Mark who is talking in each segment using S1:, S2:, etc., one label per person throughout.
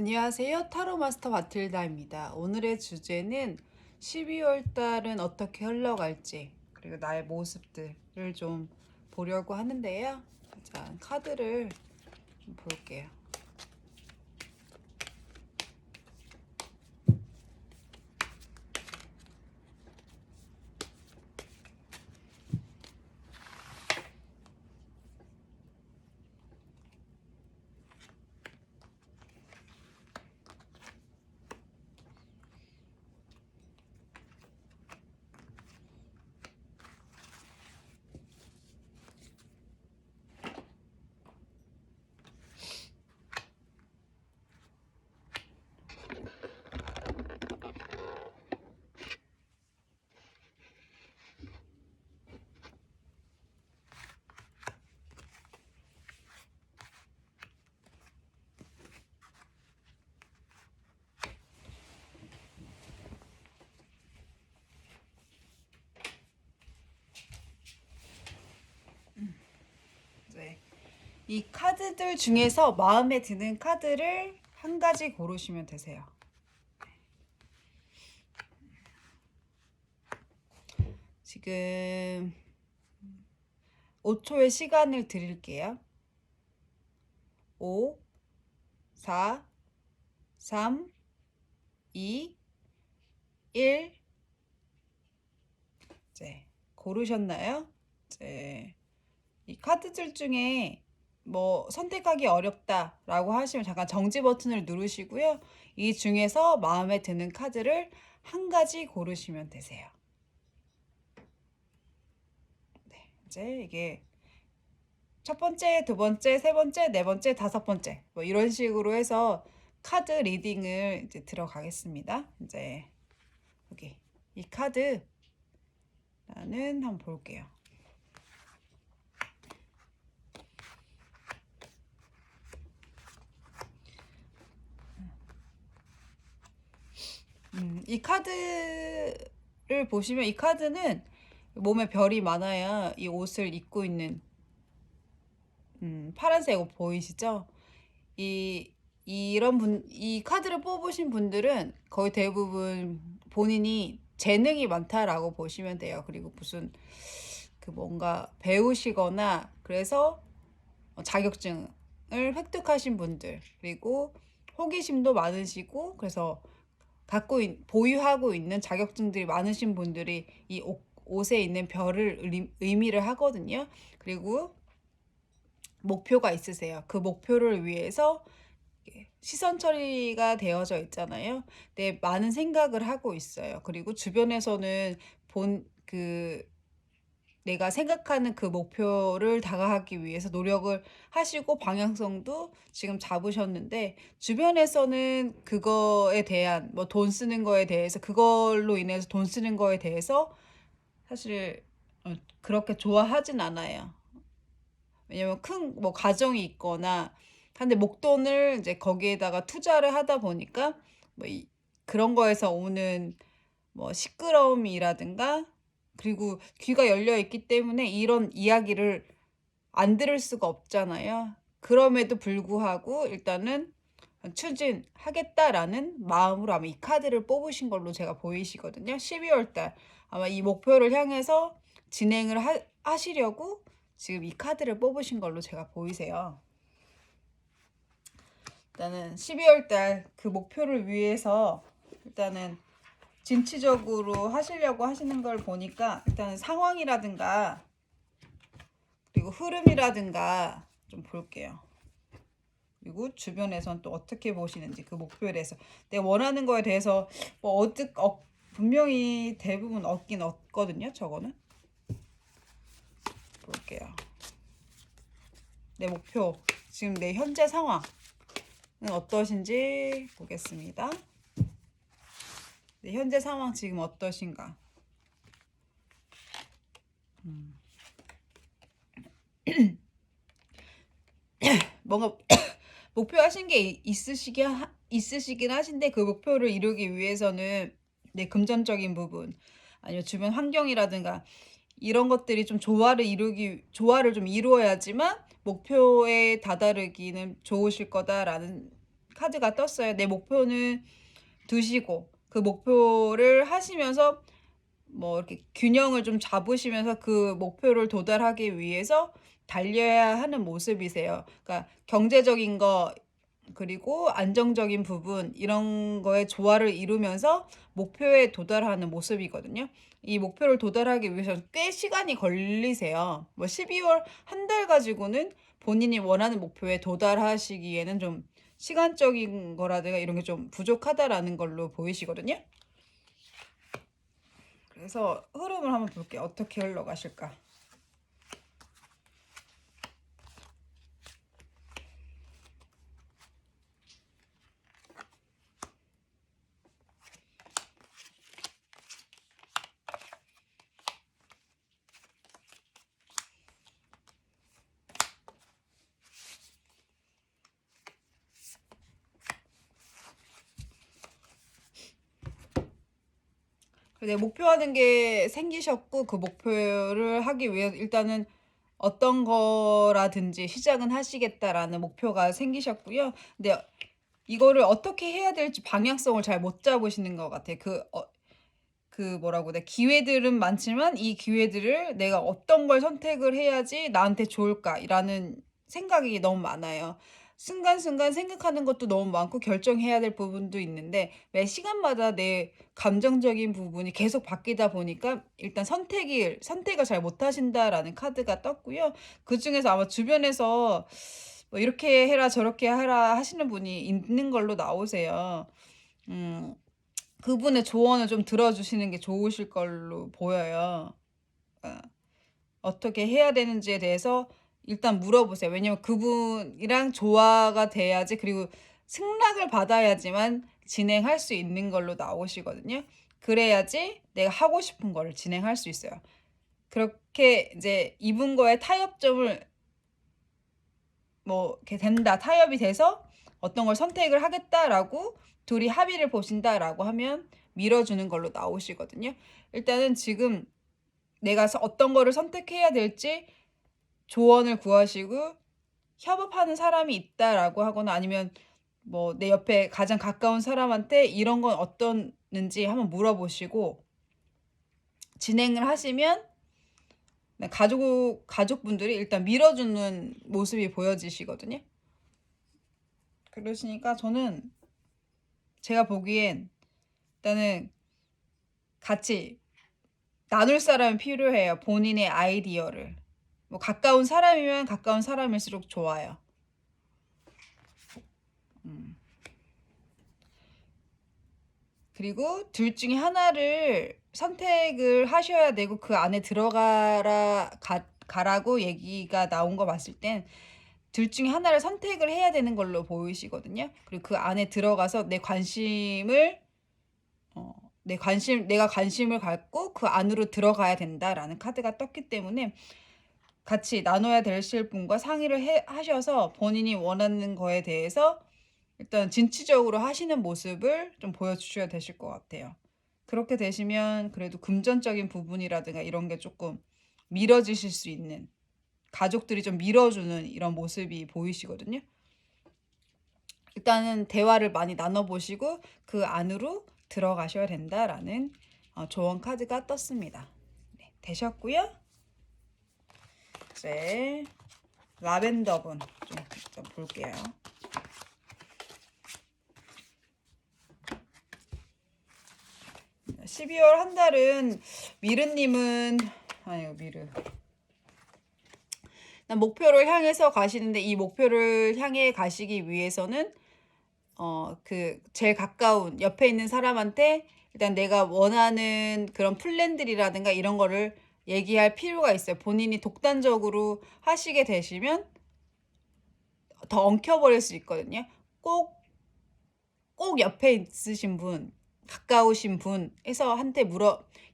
S1: 안녕하세요. 타로 마스터 마틸다입니다. 오늘의 주제는 12월 달은 어떻게 흘러갈지, 그리고 나의 모습들을 좀 보려고 하는데요. 자, 카드를 좀 볼게요. 네. 이 카드들 중에서 마음에 드는 카드를 한 가지 고르시면 되세요. 지금 5초의 시간을 드릴게요. 5, 4, 3, 2, 1. 이제 고르셨나요? 이제 이 카드들 중에 뭐 선택하기 어렵다라고 하시면 잠깐 정지 버튼을 누르시고요. 이 중에서 마음에 드는 카드를 한 가지 고르시면 되세요. 네, 이제 이게 첫 번째, 두 번째, 세 번째, 네 번째, 다섯 번째 뭐 이런 식으로 해서 카드 리딩을 이제 들어가겠습니다. 이제 여기 이 카드 나는 한번 볼게요. 이 카드를 보시면 이 카드는 몸에 별이 많아야 이 옷을 입고 있는 파란색 옷 보이시죠? 이 카드를 뽑으신 분들은 거의 대부분 본인이 재능이 많다라고 보시면 돼요. 그리고 무슨 그 뭔가 배우시거나 그래서 자격증을 획득하신 분들, 그리고 호기심도 많으시고 그래서 보유하고 있는 자격증들이 많으신 분들이 이 옷에 있는 별을 의미를 하거든요. 그리고 목표가 있으세요. 그 목표를 위해서 시선 처리가 되어져 있잖아요. 네, 많은 생각을 하고 있어요. 그리고 주변에서는 내가 생각하는 그 목표를 다가가기 위해서 노력을 하시고 방향성도 지금 잡으셨는데, 주변에서는 그거에 대한 뭐 돈 쓰는 거에 대해서, 그걸로 인해서 돈 쓰는 거에 대해서 사실 그렇게 좋아하진 않아요. 왜냐면 큰 뭐 가정이 있거나 한데 목돈을 이제 거기에다가 투자를 하다 보니까 뭐 그런 거에서 오는 뭐 시끄러움이라든가, 그리고 귀가 열려 있기 때문에 이런 이야기를 안 들을 수가 없잖아요. 그럼에도 불구하고 일단은 추진하겠다라는 마음으로 아마 이 카드를 뽑으신 걸로 제가 보이시거든요. 12월 달 아마 이 목표를 향해서 진행을 하시려고 지금 이 카드를 뽑으신 걸로 제가 보이세요. 일단은 12월 달 그 목표를 위해서 일단은 진취적으로 하시려고 하시는 걸 보니까 일단은 상황이라든가 그리고 흐름이라든가 좀 볼게요. 그리고 주변에선 또 어떻게 보시는지 그 목표에 대해서 내가 원하는 거에 대해서 뭐 분명히 대부분 얻긴 얻거든요. 저거는 볼게요. 내 목표, 지금 내 현재 상황은 어떠신지 보겠습니다. 내 현재 상황 지금 어떠신가? 뭔가 목표하신 게 있으시긴 하신데, 그 목표를 이루기 위해서는 내 금전적인 부분 아니면 주변 환경이라든가 이런 것들이 좀 조화를 좀 이루어야지만 목표에 다다르기는 좋으실 거다라는 카드가 떴어요. 내 목표는 두시고 그 목표를 하시면서 뭐 이렇게 균형을 좀 잡으시면서 그 목표를 도달하기 위해서 달려야 하는 모습이세요. 그러니까 경제적인 거 그리고 안정적인 부분 이런 거에 조화를 이루면서 목표에 도달하는 모습이거든요. 이 목표를 도달하기 위해서는 꽤 시간이 걸리세요. 뭐 12월 한 달 가지고는 본인이 원하는 목표에 도달하시기에는 좀 시간적인 거라든가 이런 게 좀 부족하다라는 걸로 보이시거든요. 그래서 흐름을 한번 볼게요. 어떻게 흘러가실까? 내 목표하는 게 생기셨고 그 목표를 하기 위해 일단은 어떤 거라든지 시작은 하시겠다라는 목표가 생기셨고요. 근데 이거를 어떻게 해야 될지 방향성을 잘 못 잡으시는 것 같아요. 그 뭐라고 내 기회들은 많지만 이 기회들을 내가 어떤 걸 선택을 해야지 나한테 좋을까라는 생각이 너무 많아요. 순간순간 생각하는 것도 너무 많고 결정해야 될 부분도 있는데 매 시간마다 내 감정적인 부분이 계속 바뀌다 보니까 일단 선택을 잘 못하신다라는 카드가 떴고요. 그중에서 아마 주변에서 뭐 이렇게 해라 저렇게 하라 하시는 분이 있는 걸로 나오세요. 음. 그분의 조언을 좀 들어주시는 게 좋으실 걸로 보여요. 어, 어떻게 해야 되는지에 대해서 일단 물어보세요. 왜냐면 그분이랑 조화가 돼야지 그리고 승낙을 받아야지만 진행할 수 있는 걸로 나오시거든요. 그래야지 내가 하고 싶은 거를 진행할 수 있어요. 그렇게 이제 이분과의 타협점을 뭐 이렇게 된다. 타협이 돼서 어떤 걸 선택을 하겠다라고 둘이 합의를 보신다라고 하면 밀어주는 걸로 나오시거든요. 일단은 지금 내가 어떤 거를 선택해야 될지 조언을 구하시고 협업하는 사람이 있다라고 하거나 아니면 뭐 내 옆에 가장 가까운 사람한테 이런 건 어떻는지 한번 물어보시고 진행을 하시면 가족분들이 일단 밀어주는 모습이 보여지시거든요. 그러시니까 저는 제가 보기엔 일단은 같이 나눌 사람이 필요해요. 본인의 아이디어를. 뭐 가까운 사람이면 가까운 사람일수록 좋아요. 음. 그리고 둘 중에 하나를 선택을 하셔야 되고 그 안에 가라고 얘기가 나온 거 봤을 땐 둘 중에 하나를 선택을 해야 되는 걸로 보이시거든요. 그리고 그 안에 들어가서 어, 내가 관심을 갖고 그 안으로 들어가야 된다라는 카드가 떴기 때문에 같이 나눠야 되실 분과 상의를 하셔서 본인이 원하는 거에 대해서 일단 진취적으로 하시는 모습을 좀 보여주셔야 되실 것 같아요. 그렇게 되시면 그래도 금전적인 부분이라든가 이런 게 조금 미뤄지실 수 있는 가족들이 좀 밀어주는 이런 모습이 보이시거든요. 일단은 대화를 많이 나눠보시고 그 안으로 들어가셔야 된다라는 조언 카드가 떴습니다. 네, 되셨고요. 이제 라벤더 분 좀 볼게요. 네, 12월 한 달은 미르님은 아니요 미르 목표를 향해서 가시는데 이 목표를 향해 가시기 위해서는 그 제일 가까운 옆에 있는 사람한테 일단 내가 원하는 그런 플랜들이라든가 이런 거를 얘기할 필요가 있어요. 본인이 독단적으로 하시게 되시면 더 엉켜버릴 수 있거든요. 꼭 옆에 있으신 분, 가까우신 분에서 한테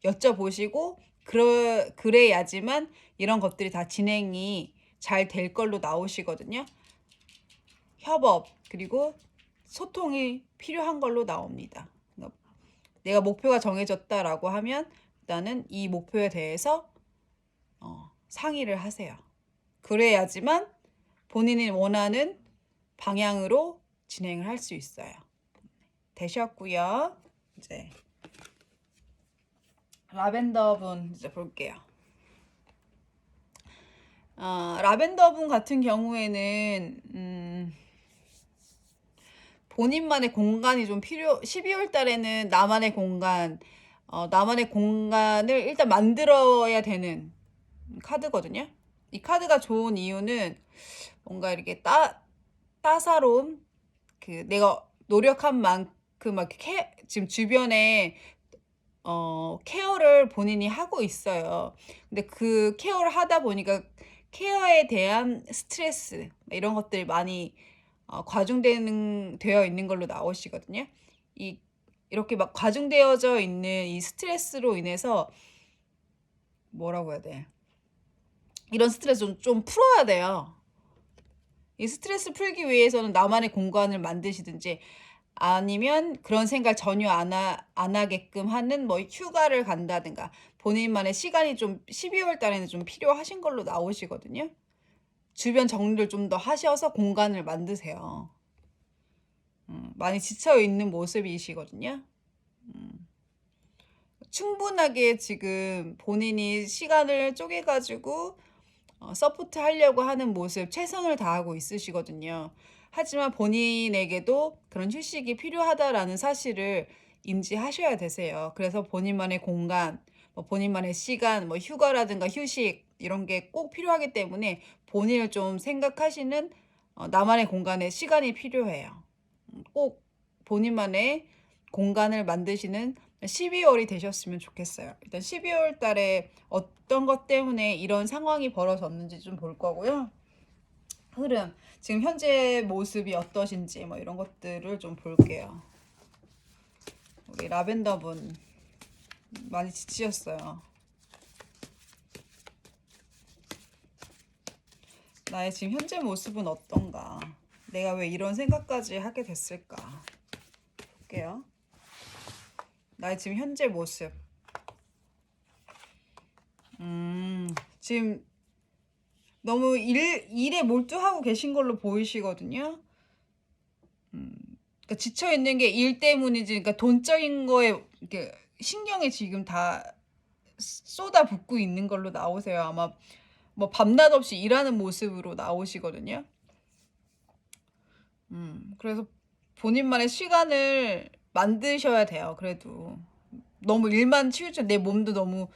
S1: 여쭤보시고 그래야지만 이런 것들이 다 진행이 잘 될 걸로 나오시거든요. 협업 그리고 소통이 필요한 걸로 나옵니다. 내가 목표가 정해졌다라고 하면 일단은 이 목표에 대해서 상의를 하세요. 그래야지만 본인이 원하는 방향으로 진행을 할 수 있어요. 되셨고요. 이제 라벤더 분 이제 볼게요. 라벤더 분 같은 경우에는 본인만의 공간이 좀 12월 달에는 나만의 공간, 나만의 공간을 일단 만들어야 되는 카드거든요. 이 카드가 좋은 이유는 뭔가 이렇게 따사로운, 내가 노력한 만큼 막 지금 주변에 케어를 본인이 하고 있어요. 근데 그 케어를 하다 보니까 케어에 대한 스트레스 이런 것들이 많이 되어 있는 걸로 나오시거든요. 이렇게 막 과중되어져 있는 이 스트레스로 인해서 뭐라고 해야 돼? 이런 스트레스 좀 풀어야 돼요. 이 스트레스 풀기 위해서는 나만의 공간을 만드시든지 아니면 그런 생각 전혀 안 하게끔 하는 뭐 휴가를 간다든가 본인만의 시간이 좀 12월 달에는 좀 필요하신 걸로 나오시거든요. 주변 정리를 좀 더 하셔서 공간을 만드세요. 많이 지쳐 있는 모습이시거든요. 충분하게 지금 본인이 시간을 쪼개가지고 서포트 하려고 하는 모습 최선을 다하고 있으시거든요. 하지만 본인에게도 그런 휴식이 필요하다라는 사실을 인지하셔야 되세요. 그래서 본인만의 공간, 뭐 본인만의 시간, 뭐 휴가라든가 휴식 이런 게 꼭 필요하기 때문에 본인을 좀 생각하시는 나만의 공간에 시간이 필요해요. 꼭 본인만의 공간을 만드시는 12월이 되셨으면 좋겠어요. 일단 12월 달에 어떤 것 때문에 이런 상황이 벌어졌는지 좀 볼 거고요. 흐름, 지금 현재 모습이 어떠신지 뭐 이런 것들을 좀 볼게요. 우리 라벤더 분 많이 지치셨어요. 나의 지금 현재 모습은 어떤가? 내가 왜 이런 생각까지 하게 됐을까? 볼게요. 나의 지금 현재 모습. 지금 너무 일에 몰두하고 계신 걸로 보이시거든요. 그러니까 지쳐 있는 게 일 때문이지, 그러니까 돈적인 거에 이렇게 신경이 지금 다 쏟아붓고 있는 걸로 나오세요. 아마 뭐 밤낮 없이 일하는 모습으로 나오시거든요. 그래서 본인만의 시간을 만드셔야 돼요. 그래도 너무 일만 치우쳐 내 몸도 너무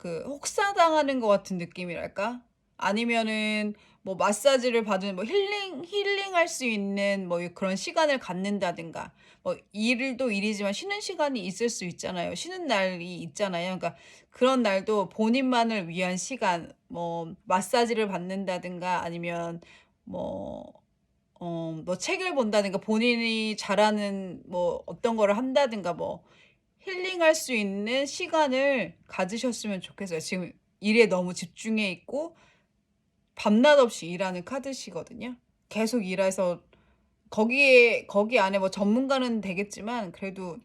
S1: 혹사당하는 것 같은 느낌이랄까? 아니면은 뭐 마사지를 받은 뭐 힐링할 수 있는 뭐 그런 시간을 갖는다든가 뭐 일도 일이지만 쉬는 시간이 있을 수 있잖아요. 쉬는 날이 있잖아요. 그러니까 그런 날도 본인만을 위한 시간, 뭐 마사지를 받는다든가 아니면 뭐 뭐 책을 본다든가 본인이 잘하는 뭐 어떤 거를 한다든가 뭐 힐링할 수 있는 시간을 가지셨으면 좋겠어요. 지금 일에 너무 집중해 있고 밤낮 없이 일하는 카드시거든요. 계속 일해서 거기 안에 뭐 전문가는 되겠지만 그래도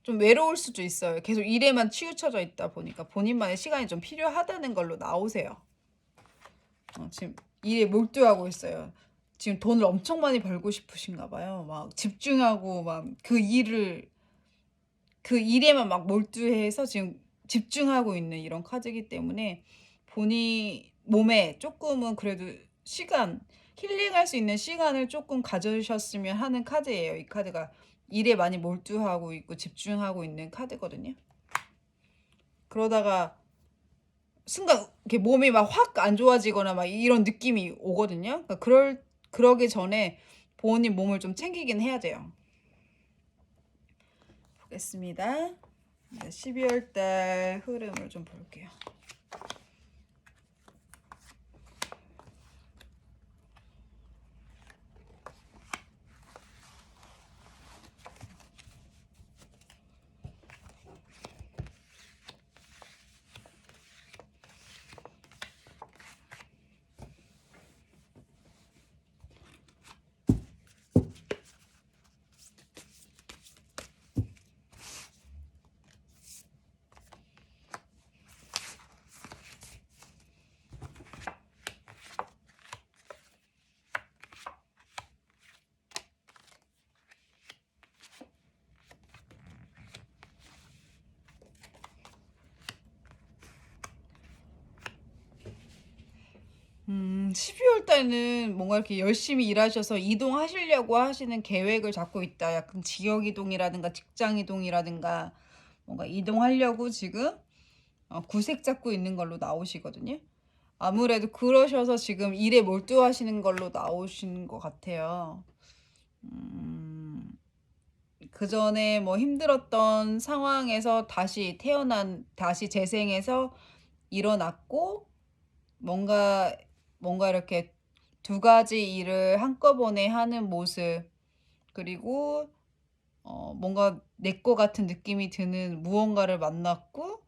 S1: 좀 외로울 수도 있어요. 계속 일에만 치우쳐져 있다 보니까 본인만의 시간이 좀 필요하다는 걸로 나오세요. 지금 일에 몰두하고 있어요. 지금 돈을 엄청 많이 벌고 싶으신가 봐요. 막 집중하고 막 그 일에만 막 몰두해서 지금 집중하고 있는 이런 카드이기 때문에 본인 몸에 조금은 그래도 시간, 힐링할 수 있는 시간을 조금 가져셨으면 하는 카드예요. 이 카드가 일에 많이 몰두하고 있고 집중하고 있는 카드거든요. 그러다가 순간 이렇게 몸이 막 확 안 좋아지거나 막 이런 느낌이 오거든요. 그러니까 그러기 전에 본인 몸을 좀 챙기긴 해야 돼요. 보겠습니다. 12월 달 흐름을 좀 볼게요. 12월 달에는 뭔가 이렇게 열심히 일하셔서 이동하시려고 하시는 계획을 잡고 있다. 약간 지역 이동이라든가 직장 이동이라든가 뭔가 이동하려고 지금 구색 잡고 있는 걸로 나오시거든요. 아무래도 그러셔서 지금 일에 몰두하시는 걸로 나오신 것 같아요. 음, 그전에 뭐 힘들었던 상황에서 다시 재생해서 일어났고, 뭔가, 뭔가 이렇게 두 가지 일을 한꺼번에 하는 모습, 그리고, 뭔가 내 거 같은 느낌이 드는 무언가를 만났고,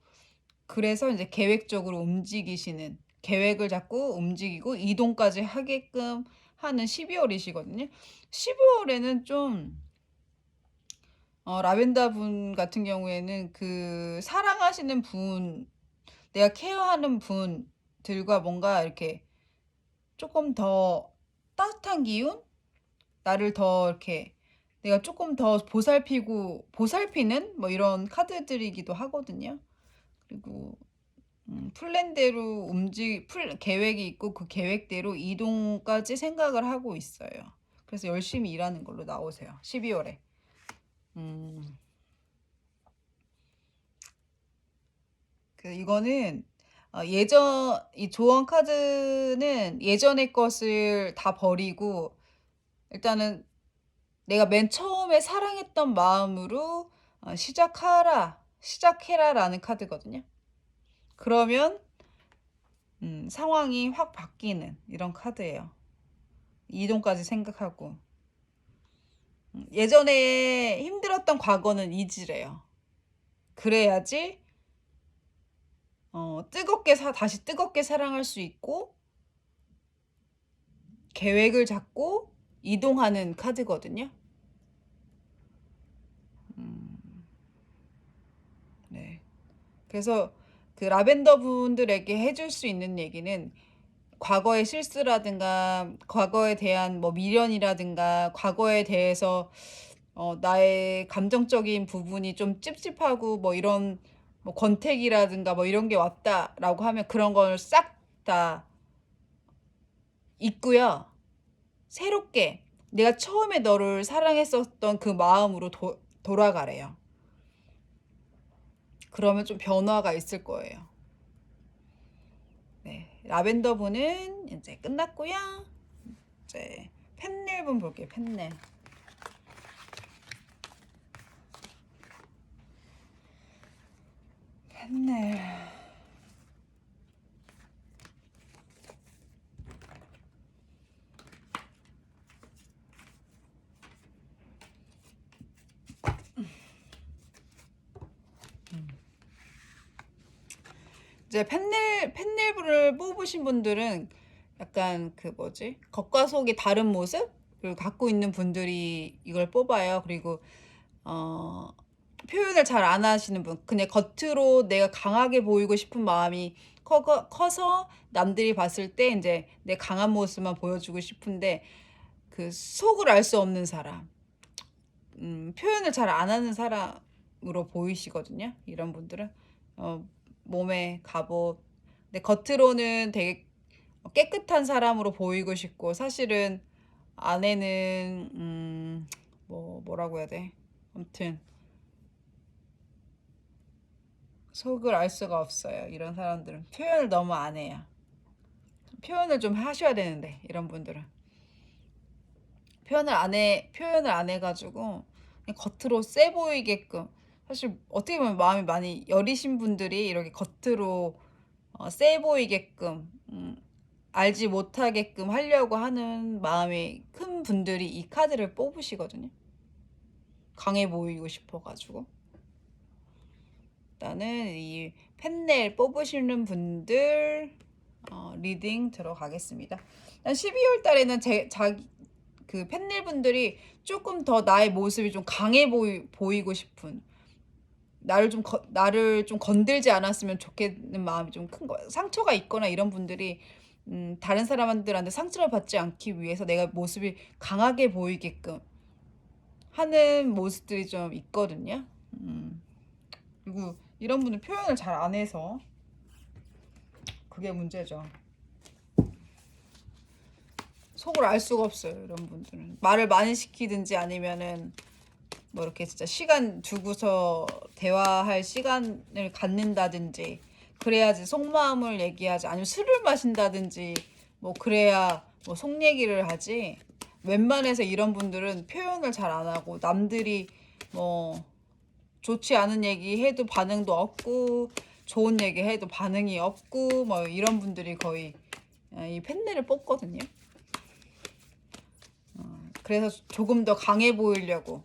S1: 그래서 이제 계획적으로 움직이시는, 계획을 잡고 움직이고 이동까지 하게끔 하는 12월이시거든요. 12월에는 좀, 라벤더 분 같은 경우에는 그 사랑하시는 분, 내가 케어하는 분들과 뭔가 이렇게 조금 더 따뜻한 기운? 나를 더 이렇게 내가 조금 더 보살피는 뭐 이런 카드들이기도 하거든요. 그리고 플랜대로 계획이 있고 그 계획대로 이동까지 생각을 하고 있어요. 그래서 열심히 일하는 걸로 나오세요. 12월에. 음, 이거는 이 조언 카드는 예전의 것을 다 버리고 일단은 내가 맨 처음에 사랑했던 마음으로 시작해라라는 카드거든요. 그러면 상황이 확 바뀌는 이런 카드예요. 이동까지 생각하고. 예전에 힘들었던 과거는 잊으래요. 그래야지 다시 뜨겁게 사랑할 수 있고 계획을 잡고 이동하는 카드거든요. 음, 네. 그래서 그 라벤더 분들에게 해줄 수 있는 얘기는 과거의 실수라든가 과거에 대한 뭐 미련이라든가 과거에 대해서 나의 감정적인 부분이 좀 찝찝하고 뭐 이런 뭐 권태기라든가 뭐 이런 게 왔다라고 하면 그런 걸 싹 다 잊고요. 새롭게 내가 처음에 너를 사랑했었던 그 마음으로 돌아가래요. 그러면 좀 변화가 있을 거예요. 네, 라벤더 분은 이제 끝났고요. 이제 펜넬 분 볼게요. 펜넬. 펜넬. 이제 펜넬을 뽑으신 분들은 약간 그 뭐지? 겉과 속이 다른 모습을 갖고 있는 분들이 이걸 뽑아요. 그리고 어, 표현을 잘 안 하시는 분, 그냥 겉으로 내가 강하게 보이고 싶은 마음이 커서 남들이 봤을 때 이제 내 강한 모습만 보여주고 싶은데 그 속을 알 수 없는 사람, 표현을 잘 안 하는 사람으로 보이시거든요. 이런 분들은 어, 몸에 갑옷, 근데 겉으로는 되게 깨끗한 사람으로 보이고 싶고 사실은 안에는 뭐라고 해야 돼? 아무튼 속을 알 수가 없어요. 이런 사람들은 표현을 너무 안 해요. 표현을 좀 하셔야 되는데 이런 분들은 표현을 안 해가지고 그냥 겉으로 세 보이게끔 사실 어떻게 보면 마음이 많이 여리신 분들이 이렇게 겉으로 세 보이게끔 알지 못하게끔 하려고 하는 마음이 큰 분들이 이 카드를 뽑으시거든요. 강해 보이고 싶어가지고. 일단은 이 펜넬 뽑으시는 분들 리딩 들어가겠습니다. 12월 달에는 그 펜넬 분들이 조금 더 나의 모습이 좀 강해 보이고 싶은 나를 좀 건들지 않았으면 좋겠는 마음이 좀 큰 거예요. 상처가 있거나 이런 분들이 다른 사람들한테 상처를 받지 않기 위해서 내가 모습이 강하게 보이게끔 하는 모습들이 좀 있거든요. 그리고 이런 분은 표현을 잘 안 해서 그게 문제죠. 속을 알 수가 없어요. 이런 분들은 말을 많이 시키든지 아니면은 뭐 이렇게 진짜 시간 두고서 대화할 시간을 갖는다든지 그래야지 속마음을 얘기하지, 아니면 술을 마신다든지 뭐 그래야 뭐 속 얘기를 하지. 웬만해서 이런 분들은 표현을 잘 안 하고 남들이 뭐 좋지 않은 얘기 해도 반응도 없고 좋은 얘기 해도 반응이 없고 뭐 이런 분들이 거의 이 펜넬을 뽑거든요. 그래서 조금 더 강해 보이려고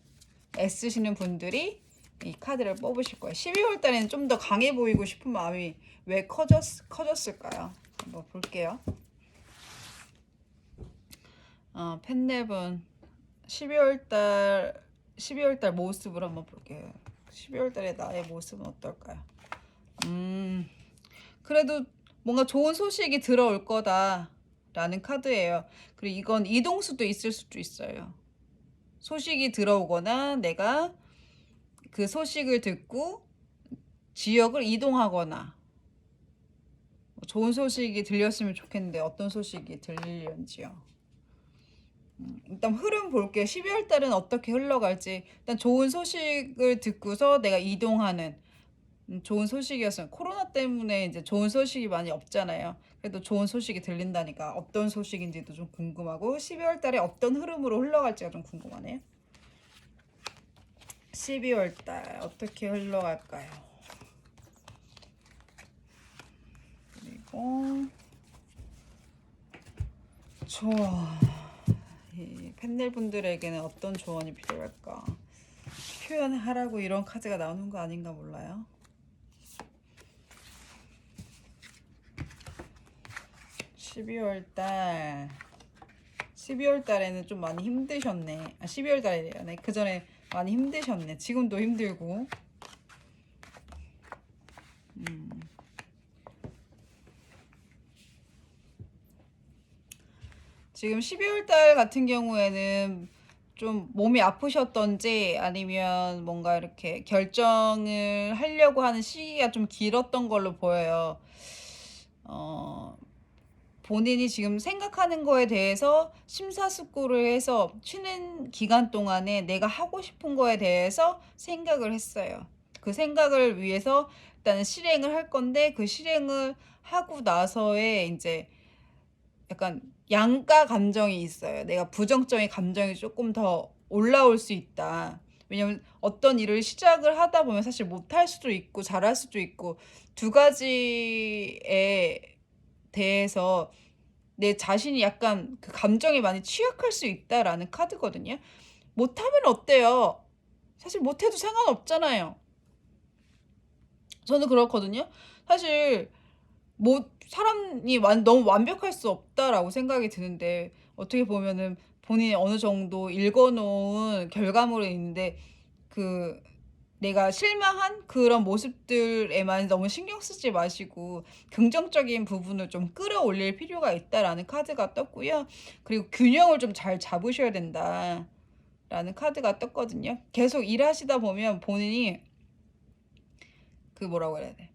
S1: 애쓰시는 분들이 이 카드를 뽑으실 거예요. 12월 달에는 좀 더 강해 보이고 싶은 마음이 왜 커졌을까요? 한번 볼게요. 펜넬은 12월 달 모습을 한번 볼게요. 12월 달에 나의 모습은 어떨까요? 그래도 뭔가 좋은 소식이 들어올 거다라는 카드예요. 그리고 이건 이동수도 있을 수도 있어요. 소식이 들어오거나 내가 그 소식을 듣고 지역을 이동하거나 좋은 소식이 들렸으면 좋겠는데 어떤 소식이 들리려는지요. 일단 흐름 볼게요. 12월 달은 어떻게 흘러갈지. 일단 좋은 소식을 듣고서 내가 이동하는 좋은 소식이었어요. 코로나 때문에 이제 좋은 소식이 많이 없잖아요. 그래도 좋은 소식이 들린다니까 어떤 소식인지도 좀 궁금하고 12월 달에 어떤 흐름으로 흘러갈지가 좀 궁금하네요. 12월 달 어떻게 흘러갈까요? 그리고 조언. 이 팬넬 분들에게는 어떤 조언이 필요할까? 표현하라고 이런 카드가 나오는 거 아닌가 몰라요. 12월 달에는 좀 많이 힘드셨네. 12월 달이래요. 네, 그 전에 많이 힘드셨네. 지금도 힘들고. 지금 12월 달 같은 경우에는 좀 몸이 아프셨던지 아니면 뭔가 이렇게 결정을 하려고 하는 시기가 좀 길었던 걸로 보여요. 본인이 지금 생각하는 거에 대해서 심사숙고를 해서 쉬는 기간 동안에 내가 하고 싶은 거에 대해서 생각을 했어요. 그 생각을 위해서 일단은 실행을 할 건데 그 실행을 하고 나서의 이제 약간 양가 감정이 있어요. 내가 부정적인 감정이 조금 더 올라올 수 있다. 왜냐면 어떤 일을 시작을 하다 보면 사실 못할 수도 있고 잘할 수도 있고 두 가지에 대해서 내 자신이 약간 그 감정에 많이 취약할 수 있다라는 카드거든요. 못하면 어때요? 사실 못해도 상관없잖아요. 저는 그렇거든요. 사실 뭐 사람이 너무 완벽할 수 없다라고 생각이 드는데 어떻게 보면은 본인이 어느 정도 읽어놓은 결과물이 있는데 그 내가 실망한 그런 모습들에만 너무 신경 쓰지 마시고 긍정적인 부분을 좀 끌어올릴 필요가 있다라는 카드가 떴고요. 그리고 균형을 좀 잘 잡으셔야 된다라는 카드가 떴거든요. 계속 일하시다 보면 본인이 그 뭐라고 해야 돼?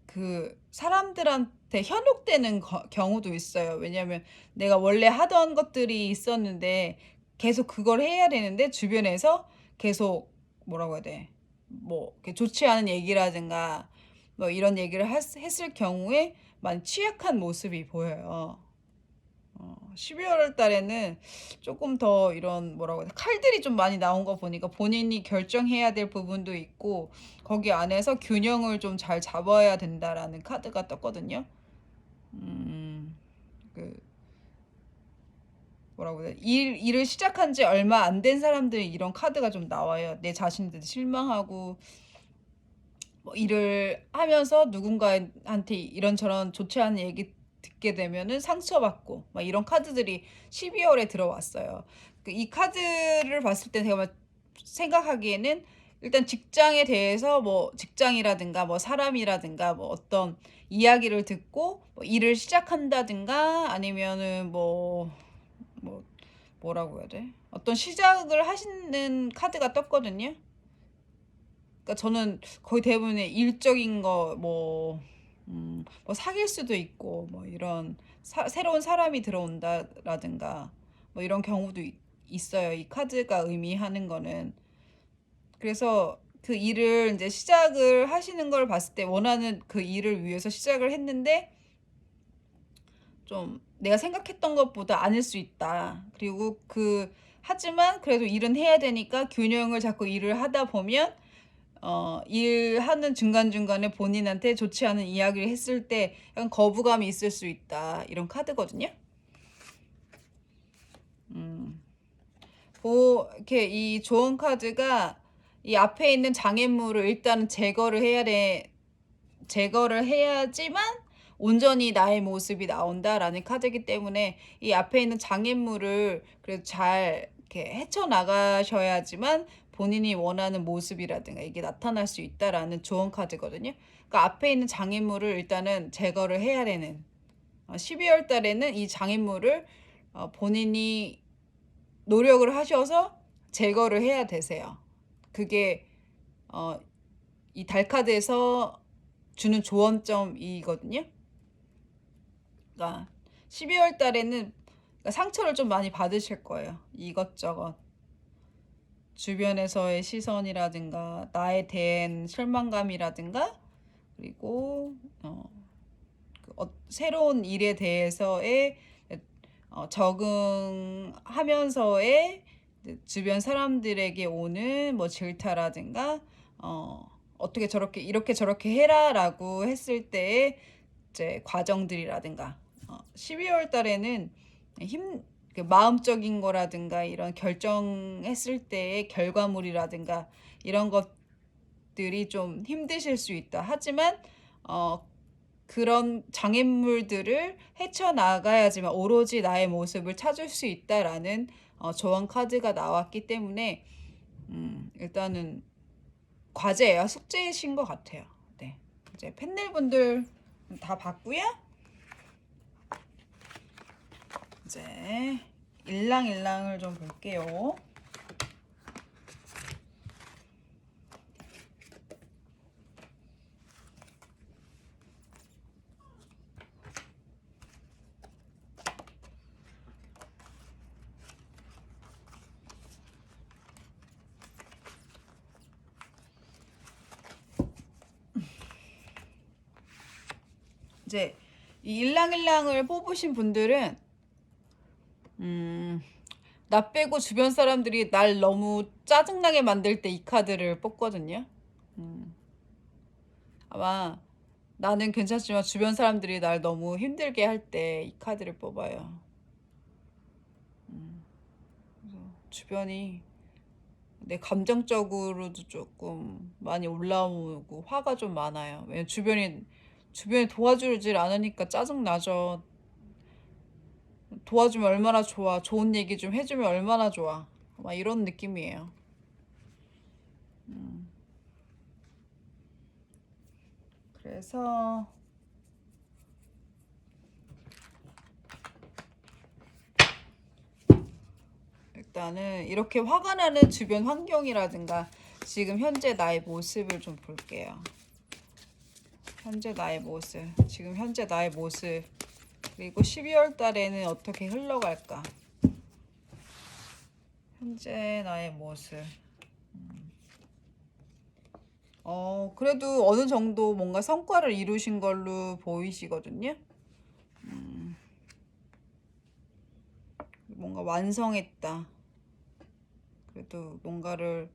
S1: 그 사람들한테 현혹되는 경우도 있어요. 왜냐하면 내가 원래 하던 것들이 있었는데 계속 그걸 해야 되는데 주변에서 계속 뭐라고 해야 돼? 뭐 좋지 않은 얘기라든가 뭐 이런 얘기를 했을 경우에 많이 취약한 모습이 보여요. 12월 달에는 조금 더 이런 뭐라고 해야 돼? 칼들이 좀 많이 나온 거 보니까 본인이 결정해야 될 부분도 있고 거기 안에서 균형을 좀 잘 잡아야 된다라는 카드가 떴거든요. 그 뭐라고 해야 돼? 일을 시작한 지 얼마 안 된 사람들이 이런 카드가 좀 나와요. 내 자신한테 실망하고 뭐 일을 하면서 누군가한테 이런저런 좋지 않은 얘기 듣게 되면은 상처받고 막 이런 카드들이 12월에 들어왔어요. 이 카드를 봤을 때 제가 생각하기에는 일단 직장에 대해서 뭐 직장이라든가 뭐 사람이라든가 뭐 어떤 이야기를 듣고 뭐 일을 시작한다든가 아니면은 뭐 뭐라고 해야 돼? 어떤 시작을 하시는 카드가 떴거든요. 그러니까 저는 거의 대부분의 일적인 거 뭐 사귈 수도 있고 뭐 이런 새로운 사람이 들어온다라든가 뭐 이런 경우도 있어요. 이 카드가 의미하는 거는. 그래서 그 일을 이제 시작을 하시는 걸 봤을 때 원하는 그 일을 위해서 시작을 했는데 좀 내가 생각했던 것보다 아닐 수 있다. 그리고 하지만 그래도 일은 해야 되니까 균형을 잡고 일을 하다 보면 일하는 중간중간에 본인한테 좋지 않은 이야기를 했을 때 약간 거부감이 있을 수 있다. 이런 카드거든요. 이렇게 이 조언 카드가 이 앞에 있는 장애물을 일단은 제거를 해야지만 온전히 나의 모습이 나온다라는 카드이기 때문에 이 앞에 있는 장애물을 그래도 잘 이렇게 헤쳐나가셔야지만 본인이 원하는 모습이라든가 이게 나타날 수 있다라는 조언 카드거든요. 그러니까 앞에 있는 장애물을 일단은 제거를 해야 되는 12월 달에는 이 장애물을 본인이 노력을 하셔서 제거를 해야 되세요. 그게 이 달카드에서 주는 조언점이거든요. 그러니까 12월 달에는 상처를 좀 많이 받으실 거예요. 이것저것 주변에서의 시선이라든가 나에 대한 실망감이라든가 그리고 새로운 일에 대해서의 적응하면서의 주변 사람들에게 오는 뭐 질타라든가 어떻게 저렇게 이렇게 저렇게 해라라고 했을 때의 이제 과정들이라든가 12월 달에는 마음적인 거라든가 이런 결정했을 때의 결과물이라든가 이런 것들이 좀 힘드실 수 있다. 하지만 그런 장애물들을 헤쳐나가야지만 오로지 나의 모습을 찾을 수 있다라는 조언 카드가 나왔기 때문에 일단은 과제예요. 숙제이신 것 같아요. 네, 이제 팬넬 분들 다 봤고요. 이제 일랑일랑을 좀 볼게요. 이제 이 일랑일랑을 뽑으신 분들은 나 빼고 주변 사람들이 날 너무 짜증나게 만들 때 이 카드를 뽑거든요. 아마 나는 괜찮지만 주변 사람들이 날 너무 힘들게 할 때 이 카드를 뽑아요. 그래서 주변이 내 감정적으로도 조금 많이 올라오고 화가 좀 많아요. 왜냐면 주변이 도와주질 않으니까 짜증 나죠. 도와주면 얼마나 좋아. 좋은 얘기 좀 해주면 얼마나 좋아. 막 이런 느낌이에요. 그래서 일단은 이렇게 화가 나는 주변 환경이라든가 지금 현재 나의 모습을 좀 볼게요. 현재 나의 모습, 지금 현재 나의 모습, 그리고 12월 달에는 어떻게 흘러갈까? 현재 나의 모습. 그래도 어느 정도 뭔가 성과를 이루신 걸로 보이시거든요. 뭔가 완성했다. 그래도 뭔가를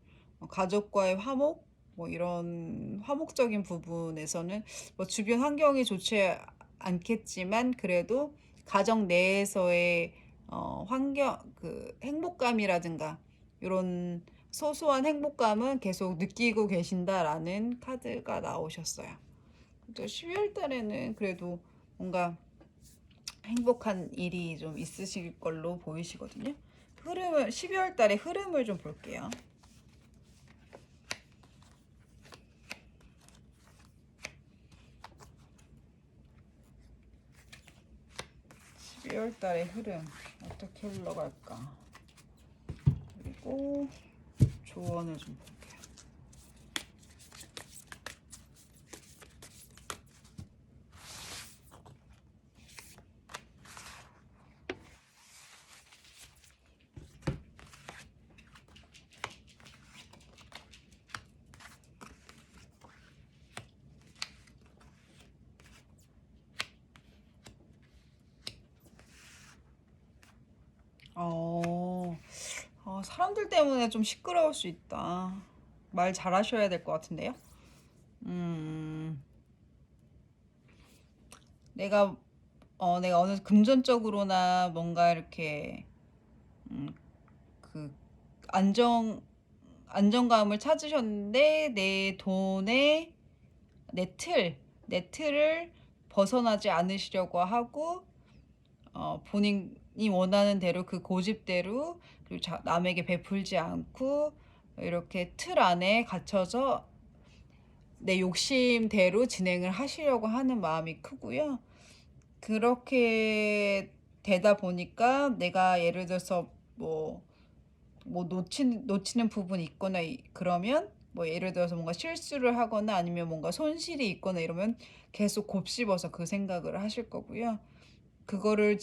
S1: 가족과의 화목, 뭐 이런 화목적인 부분에서는 뭐 주변 환경이 좋지 않겠지만 그래도 가정 내에서의 환경 행복감이라든가 이런 소소한 행복감은 계속 느끼고 계신다라는 카드가 나오셨어요. 또 12월 달에는 그래도 뭔가 행복한 일이 좀 있으실 걸로 보이시거든요. 12월 달의 흐름을 좀 볼게요. 12월 달의 흐름 어떻게 흘러갈까? 그리고 조언을 좀 볼게요. 사람들 때문에 좀 시끄러울 수 있다. 말 잘하셔야 될 것 같은데요. 음, 내가 내가 어느 금전적으로나 뭔가 이렇게 음, 그 안정감을 찾으셨는데 내 돈의 내 틀을 벗어나지 않으시려고 하고 본인이 원하는 대로 그 고집대로 그리고 남에게 베풀지 않고 이렇게 틀 안에 갇혀서 내 욕심대로 진행을 하시려고 하는 마음이 크고요. 그렇게 되다 보니까 내가 예를 들어서 놓치는 부분이 있거나 그러면 뭐 예를 들어서 뭔가 실수를 하거나 아니면 뭔가 손실이 있거나 이러면 계속 곱씹어서 그 생각을 하실 거고요. 그거를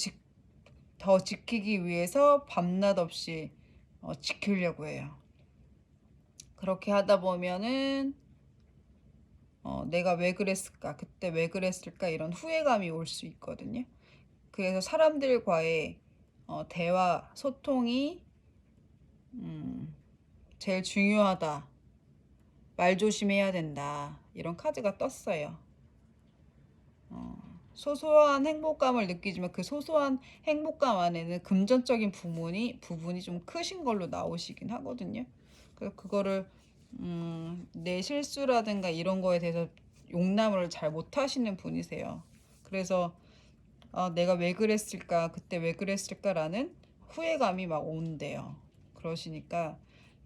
S1: 더 지키기 위해서 밤낮 없이 지키려고 해요. 그렇게 하다 보면은 내가 왜 그랬을까? 그때 왜 그랬을까? 이런 후회감이 올 수 있거든요. 그래서 사람들과의 대화, 소통이 제일 중요하다. 말 조심해야 된다. 이런 카드가 떴어요. 소소한 행복감을 느끼지만 그 소소한 행복감 안에는 금전적인 부분이 좀 크신 걸로 나오시긴 하거든요. 그래서 그거를 내 실수라든가 이런 거에 대해서 용납을 잘 못하시는 분이세요. 그래서 내가 왜 그랬을까, 그때 왜 그랬을까라는 후회감이 막 온대요. 그러시니까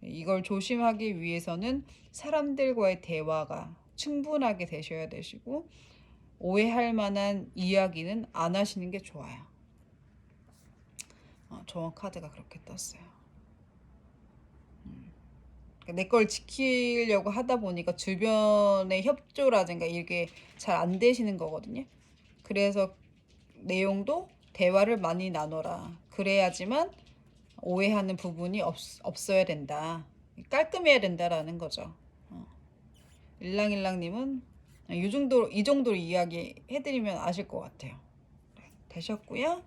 S1: 이걸 조심하기 위해서는 사람들과의 대화가 충분하게 되셔야 되시고 오해할 만한 이야기는 안 하시는 게 좋아요. 조언 카드가 그렇게 떴어요. 내 걸 지키려고 하다 보니까 주변의 협조라든가 이게 잘 안 되시는 거거든요. 그래서 내용도 대화를 많이 나눠라. 그래야지만 오해하는 부분이 없어야 된다. 깔끔해야 된다라는 거죠. 일랑일랑님은 이 정도로 이야기 해드리면 아실 것 같아요. 네, 되셨고요.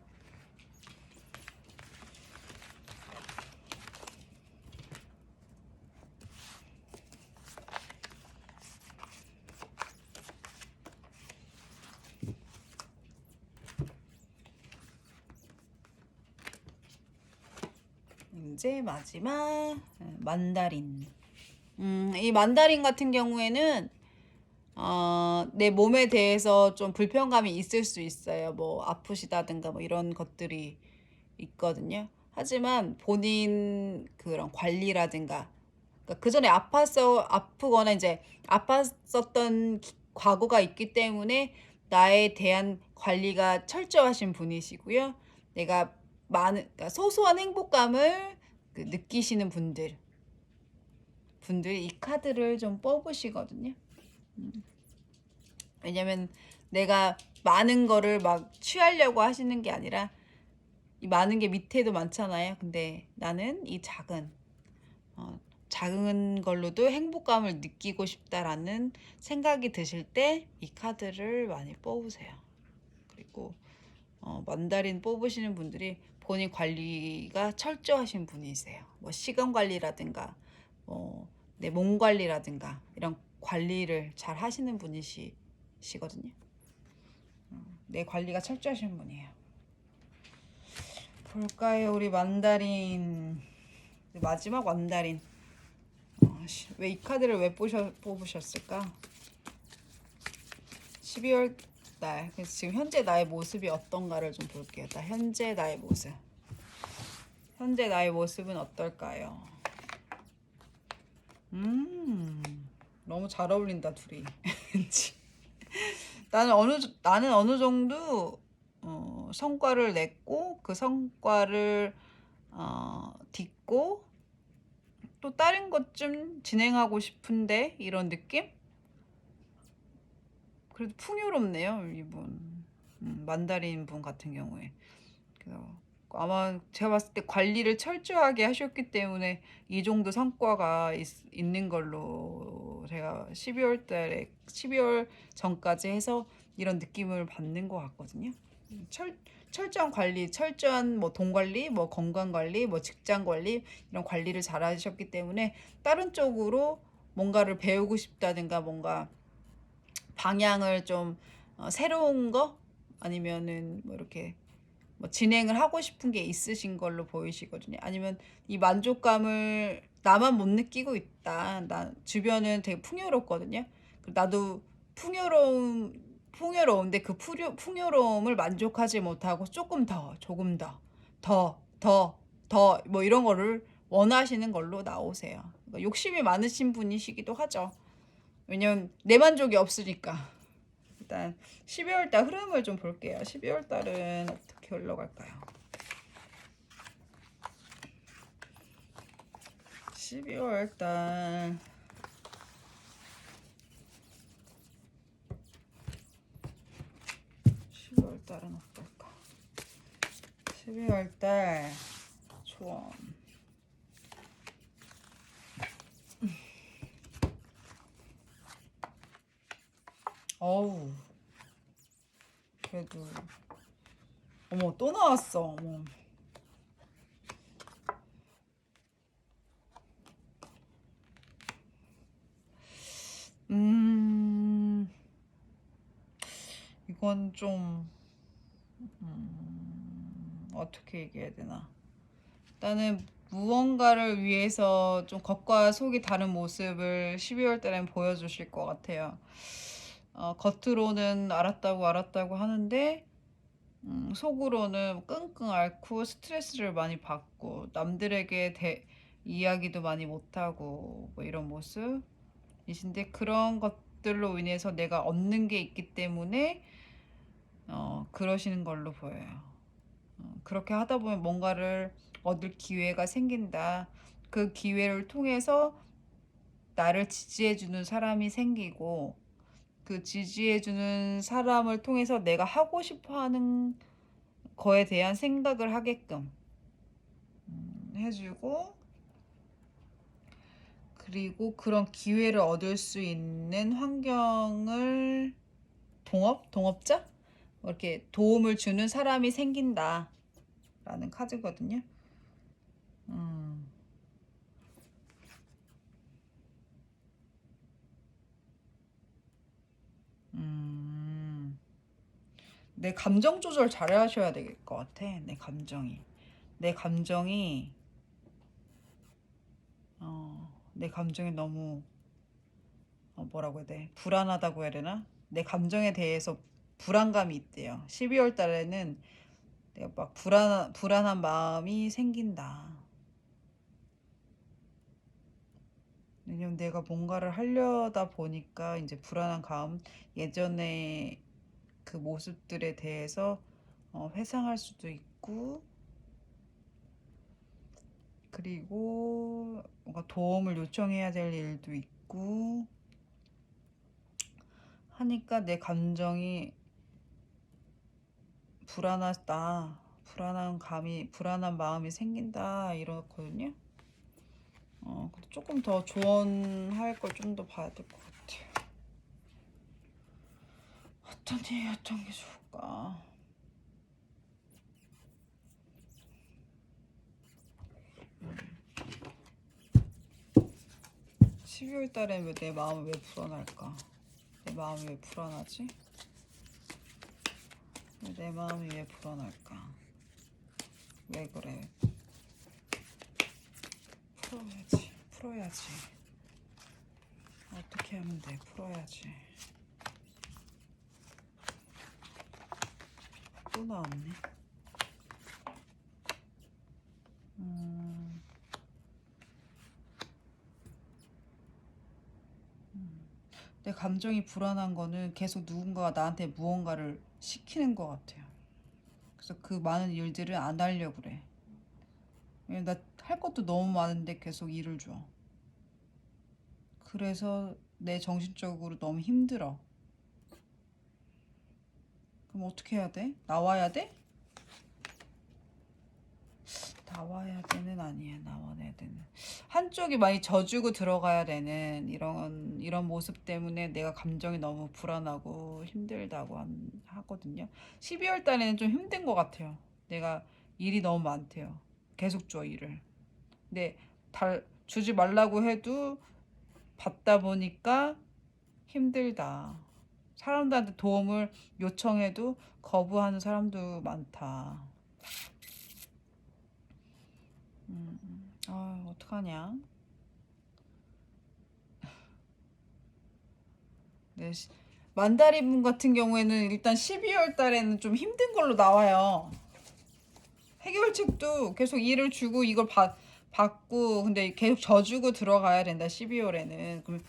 S1: 이제 마지막 만다린. 이 만다린 같은 경우에는 내 몸에 대해서 좀 불편감이 있을 수 있어요. 뭐 아프시다든가 뭐 이런 것들이 있거든요. 하지만 본인 그런 관리라든가 그러니까 그 전에 아프거나 이제 아팠었던 과거가 있기 때문에 나에 대한 관리가 철저하신 분이시고요. 내가 그러니까 소소한 행복감을 느끼시는 분들이 이 카드를 좀 뽑으시거든요. 왜냐면 내가 많은 거를 막 취하려고 하시는 게 아니라 이 많은 게 밑에도 많잖아요. 근데 나는 이 작은 걸로도 행복감을 느끼고 싶다라는 생각이 드실 때 이 카드를 많이 뽑으세요. 그리고 만다린 뽑으시는 분들이 본인 관리가 철저하신 분이세요. 뭐 시간 관리라든가 내 몸 관리라든가 이런 관리를 잘 하시는 분이시거든요. 내 관리가 철저하신 분이에요. 볼까요, 우리 만다린. 마지막 만다린. 왜 이 카드를 왜 뽑으셨을까? 12월 달. 그래서 지금 현재 나의 모습이 어떤가를 좀 볼게요. 현재 나의 모습. 현재 나의 모습은 어떨까요? 너무 잘 어울린다, 둘이. 나는 어느 정도 성과를 냈고 그 성과를 딛고 또 다른 것 좀 진행하고 싶은데 이런 느낌? 그래도 풍요롭네요, 이분. 만다린 분 같은 경우에. 그래서 아마 제가 봤을 때 관리를 철저하게 하셨기 때문에 이 정도 성과가 있는 걸로 제가 12월 전까지 해서 이런 느낌을 받는 것 같거든요. 철저한 관리, 철저한 뭐 돈 관리, 뭐 건강 관리, 뭐 직장 관리 이런 관리를 잘 하셨기 때문에 다른 쪽으로 뭔가를 배우고 싶다든가 뭔가 방향을 좀 새로운 거 아니면은 뭐 이렇게 뭐 진행을 하고 싶은 게 있으신 걸로 보이시거든요. 아니면 이 만족감을 나만 못 느끼고 있다. 나 주변은 되게 풍요롭거든요. 나도 풍요로운데 그 풍요로움을 만족하지 못하고 조금 더, 조금 더, 더 뭐 이런 거를 원하시는 걸로 나오세요. 그러니까 욕심이 많으신 분이시기도 하죠. 왜냐면 내 만족이 없으니까. 일단 12월 달 흐름을 좀 볼게요. 12월 달은 어떻게 흘러갈까요? 12월 달 12월 달은 어떨까? 12월 달 조언. 어우, 그래도 어머 또 나왔어. 어머. 이건 좀 어떻게 얘기해야 되나? 일단은 무언가를 위해서 좀 겉과 속이 다른 모습을 12월 달엔 보여주실 것 같아요. 겉으로는 알았다고 하는데 속으로는 끙끙 앓고 스트레스를 많이 받고 남들에게 이야기도 많이 못하고 뭐 이런 모습이신데 그런 것들로 인해서 내가 얻는 게 있기 때문에 그러시는 걸로 보여요. 그렇게 하다 보면 뭔가를 얻을 기회가 생긴다. 그 기회를 통해서 나를 지지해주는 사람이 생기고 그 지지해주는 사람을 통해서 내가 하고 싶어 하는 거에 대한 생각을 하게끔 해주고 그리고 그런 기회를 얻을 수 있는 환경을 동업자? 뭐 이렇게 도움을 주는 사람이 생긴다 라는 카드거든요. 음. 음. 내 감정 조절 잘 하셔야 될 것 같아. 내 감정이 내 감정이 너무 뭐라고 해야 돼? 불안하다고 해야 되나? 내 감정에 대해서 불안감이 있대요. 12월 달에는 내가 막 불안한 마음이 생긴다. 왜냐면 내가 뭔가를 하려다 보니까 이제 불안한 감음 예전에 그 모습들에 대해서 회상할 수도 있고 그리고 뭔가 도움을 요청해야 될 일도 있고 하니까 내 감정이 불안하다. 불안한 마음이 생긴다. 이러거든요. 근데 조금 더 조언할 걸 좀 더 봐야 될 것 같아요. 어떤 게 좋을까? 12월 달에 왜 내 마음이 왜 불안할까? 내 마음이 왜 불안하지? 내 마음이 왜 불안할까? 왜 그래? 풀어야지. 어떻게 하면 돼? 풀어야지. 또 나왔네. 내 감정이 불안한 거는 계속 누군가가 나한테 무언가를 시키는 것 같아요. 그래서 그 많은 일들을 안 하려고 그래. 왜냐면 나 할 것도 너무 많은데 계속 일을 줘. 그래서 내 정신적으로 너무 힘들어. 그럼 어떻게 해야 돼? 나와야 돼? 나와야 되는 아니야. 나와야 되는. 한쪽이 많이 져주고 들어가야 되는 이런 모습 때문에 내가 감정이 너무 불안하고 힘들다고 하거든요. 12월 달에는 좀 힘든 것 같아요. 내가 일이 너무 많대요. 계속 줘 일을. 근데 주지 말라고 해도 받다 보니까 힘들다. 사람들한테 도움을 요청해도 거부하는 사람도 많다. 어떡하냐. 네, 만다린 분 같은 경우에는 일단 12월 달에는 좀 힘든 걸로 나와요. 해결책도 계속 일을 주고 이걸 받고 근데 계속 져주고 들어가야 된다. 12월에는. 그럼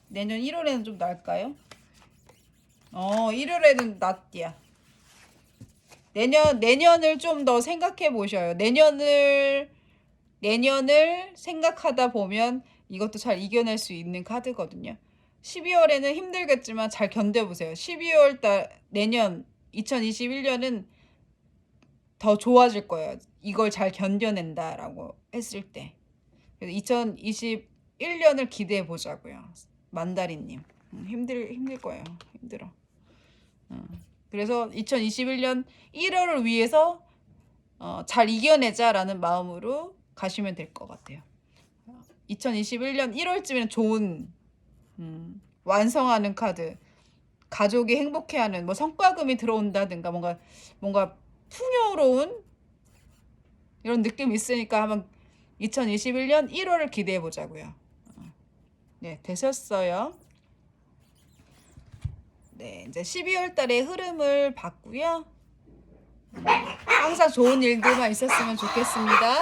S1: 내년 1월에는 좀 날까요? 1월에는 낫디야. 내년을 좀 더 생각해 보셔요. 내년을 생각하다 보면 이것도 잘 이겨낼 수 있는 카드거든요. 12월에는 힘들겠지만 잘 견뎌보세요. 12월 달 내년 2021년은 더 좋아질 거예요. 이걸 잘 견뎌낸다라고 했을 때. 그래서 2021년을 기대해 보자고요. 만다리님. 힘들 거예요. 힘들어. 그래서 2021년 1월을 위해서 잘 이겨내자라는 마음으로 가시면 될 것 같아요. 2021년 1월쯤에는 좋은 완성하는 카드, 가족이 행복해하는 뭐 성과금이 들어온다든가 뭔가 풍요로운 이런 느낌이 있으니까 한번 2021년 1월을 기대해 보자고요. 네, 되셨어요. 네, 이제 12월 달의 흐름을 봤고요. 항상 좋은 일들만 있었으면 좋겠습니다.